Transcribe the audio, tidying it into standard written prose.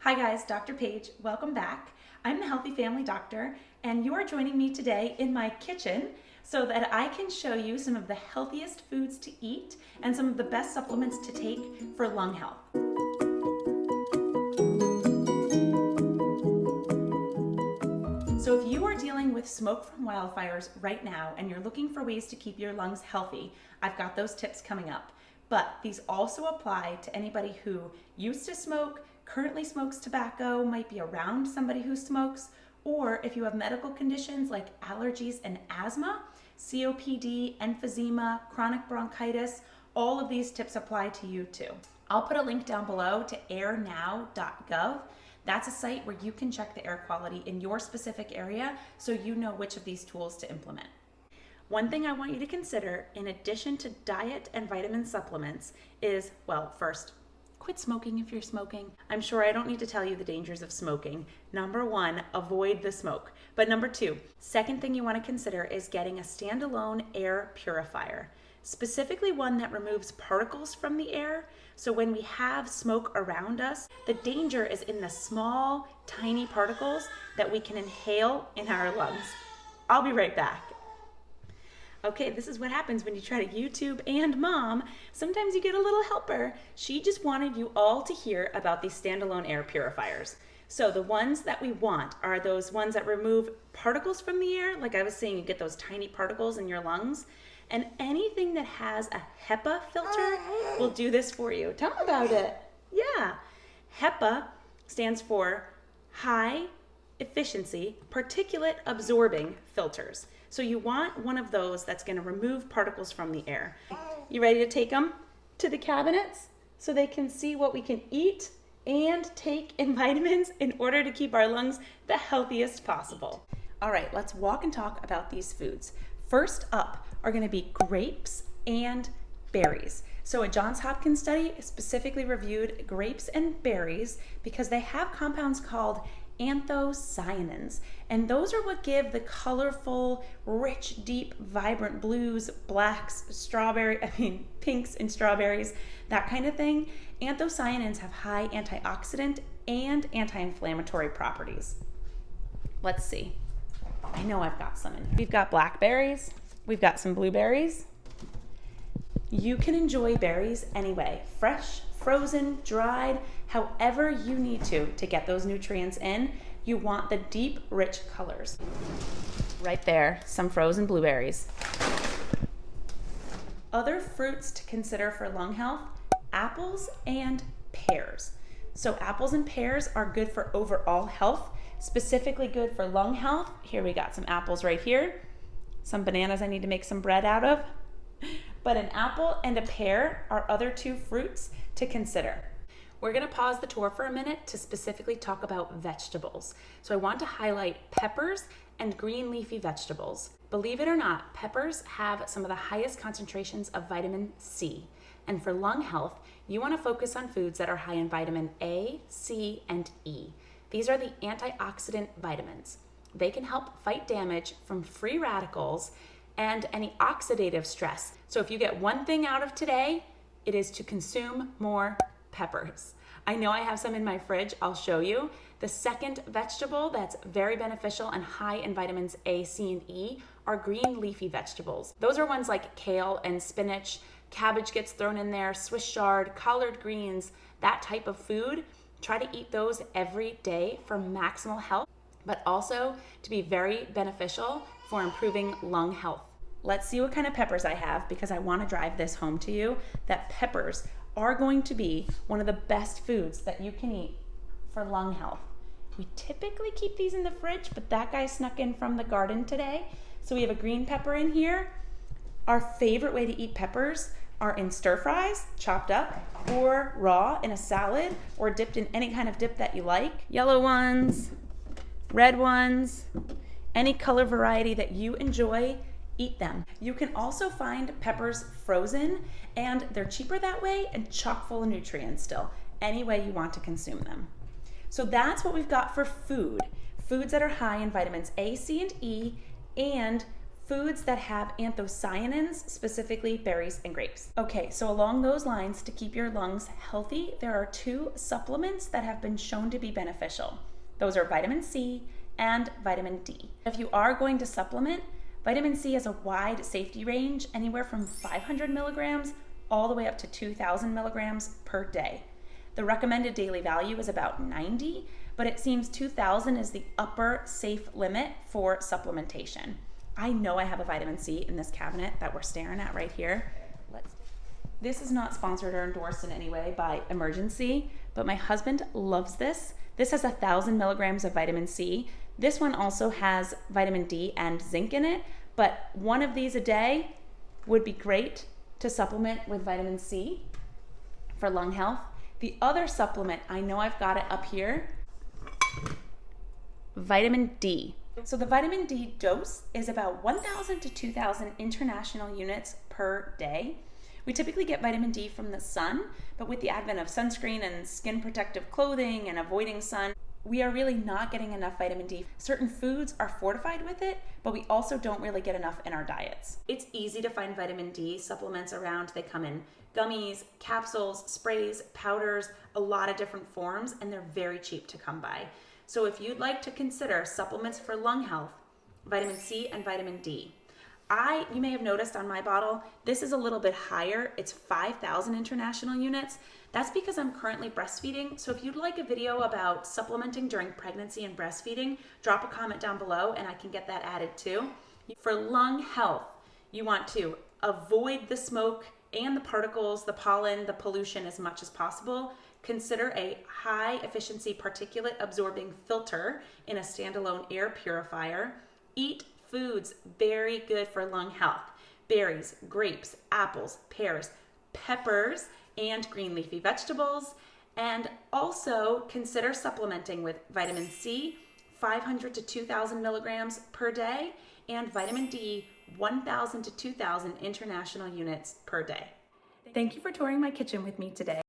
Hi guys, Dr. Paige, welcome back. I'm the Healthy Family Doctor, and you are joining me today in my kitchen so that I can show you some of the healthiest foods to eat and some of the best supplements to take for lung health. So if you are dealing with smoke from wildfires right now and you're looking for ways to keep your lungs healthy, I've got those tips coming up. But these also apply to anybody who used to smoke, currently smokes tobacco, might be around somebody who smokes, or if you have medical conditions like allergies and asthma, COPD, emphysema, chronic bronchitis, all of these tips apply to you too. I'll put a link down below to airnow.gov. That's a site where you can check the air quality in your specific area so you know which of these tools to implement. One thing I want you to consider in addition to diet and vitamin supplements is, well, first, quit smoking if you're smoking. I'm sure I don't need to tell you the dangers of smoking. Number one, avoid the smoke. But number two, second thing you want to consider is getting a standalone air purifier, specifically one that removes particles from the air. So when we have smoke around us, the danger is in the small, tiny particles that we can inhale in our lungs. I'll be right back. Okay, this is what happens when you try to YouTube and mom. Sometimes you get a little helper. She just wanted you all to hear about these standalone air purifiers. So the ones that we want are those ones that remove particles from the air. Like I was saying, you get those tiny particles in your lungs. And anything that has a HEPA filter will do this for you. Tell them about it. Yeah. HEPA stands for high efficiency particulate absorbing filters. So you want one of those that's going to remove particles from the air. You ready to take them to the cabinets so they can see what we can eat and take in vitamins in order to keep our lungs the healthiest possible? All right, let's walk and talk about these foods. First up are going to be grapes and berries. So a Johns Hopkins study specifically reviewed grapes and berries because they have compounds called anthocyanins, and those are what give the colorful, rich, deep, vibrant blues, blacks, pinks and strawberries, that kind of thing. Anthocyanins have high antioxidant and anti-inflammatory properties. Let's see. I know I've got some in here. We've got blackberries, we've got some blueberries. You can enjoy berries anyway, fresh, frozen, dried, however you need to get those nutrients in. You want the deep, rich colors. Right there, some frozen blueberries. Other fruits to consider for lung health, apples and pears. So apples and pears are good for overall health, specifically good for lung health. Here we got some apples right here. Some bananas I need to make some bread out of. But an apple and a pear are other two fruits to consider. We're going to pause the tour for a minute to specifically talk about vegetables. So I want to highlight peppers and green leafy vegetables. Believe it or not, peppers have some of the highest concentrations of vitamin C. And for lung health, you want to focus on foods that are high in vitamin A, C, and E. These are the antioxidant vitamins. They can help fight damage from free radicals and any oxidative stress. So if you get one thing out of today, it is to consume more peppers. I know I have some in my fridge, I'll show you. The second vegetable that's very beneficial and high in vitamins A, C, and E are green leafy vegetables. Those are ones like kale and spinach, cabbage gets thrown in there, Swiss chard, collard greens, that type of food. Try to eat those every day for maximal health, but also to be very beneficial for improving lung health. Let's see what kind of peppers I have because I want to drive this home to you that peppers are going to be one of the best foods that you can eat for lung health. We typically keep these in the fridge, but that guy snuck in from the garden today. So we have a green pepper in here. Our favorite way to eat peppers are in stir fries, chopped up, or raw in a salad, or dipped in any kind of dip that you like. Yellow ones, red ones, any color variety that you enjoy, eat them. You can also find peppers frozen, and they're cheaper that way and chock full of nutrients still, any way you want to consume them. So that's what we've got for food. Foods that are high in vitamins A, C, and E, and foods that have anthocyanins, specifically berries and grapes. Okay, so along those lines, to keep your lungs healthy, there are 2 supplements that have been shown to be beneficial. Those are vitamin C and vitamin D. If you are going to supplement, vitamin C has a wide safety range, anywhere from 500 milligrams all the way up to 2,000 milligrams per day. The recommended daily value is about 90, but it seems 2,000 is the upper safe limit for supplementation. I know I have a vitamin C in this cabinet that we're staring at right here. This is not sponsored or endorsed in any way by Emergency, but my husband loves this. This has 1,000 milligrams of vitamin C. This one also has vitamin D and zinc in it, but one of these a day would be great to supplement with vitamin C for lung health. The other supplement, I know I've got it up here, vitamin D. So the vitamin D dose is about 1,000 to 2,000 international units per day. We typically get vitamin D from the sun, but with the advent of sunscreen and skin protective clothing and avoiding sun, we are really not getting enough vitamin D. Certain foods are fortified with it, but we also don't really get enough in our diets. It's easy to find vitamin D supplements around. They come in gummies, capsules, sprays, powders, a lot of different forms, and they're very cheap to come by. So if you'd like to consider supplements for lung health, vitamin C and vitamin D. You may have noticed on my bottle, this is a little bit higher. It's 5,000 international units. That's because I'm currently breastfeeding. So if you'd like a video about supplementing during pregnancy and breastfeeding, drop a comment down below and I can get that added too. For lung health, you want to avoid the smoke and the particles, the pollen, the pollution as much as possible. Consider a high efficiency particulate absorbing filter in a standalone air purifier. Eat foods very good for lung health: berries, grapes, apples, pears, peppers, and green leafy vegetables. And also consider supplementing with vitamin C, 500 to 2,000 milligrams per day, and vitamin D, 1,000 to 2,000 international units per day. Thank you for touring my kitchen with me today.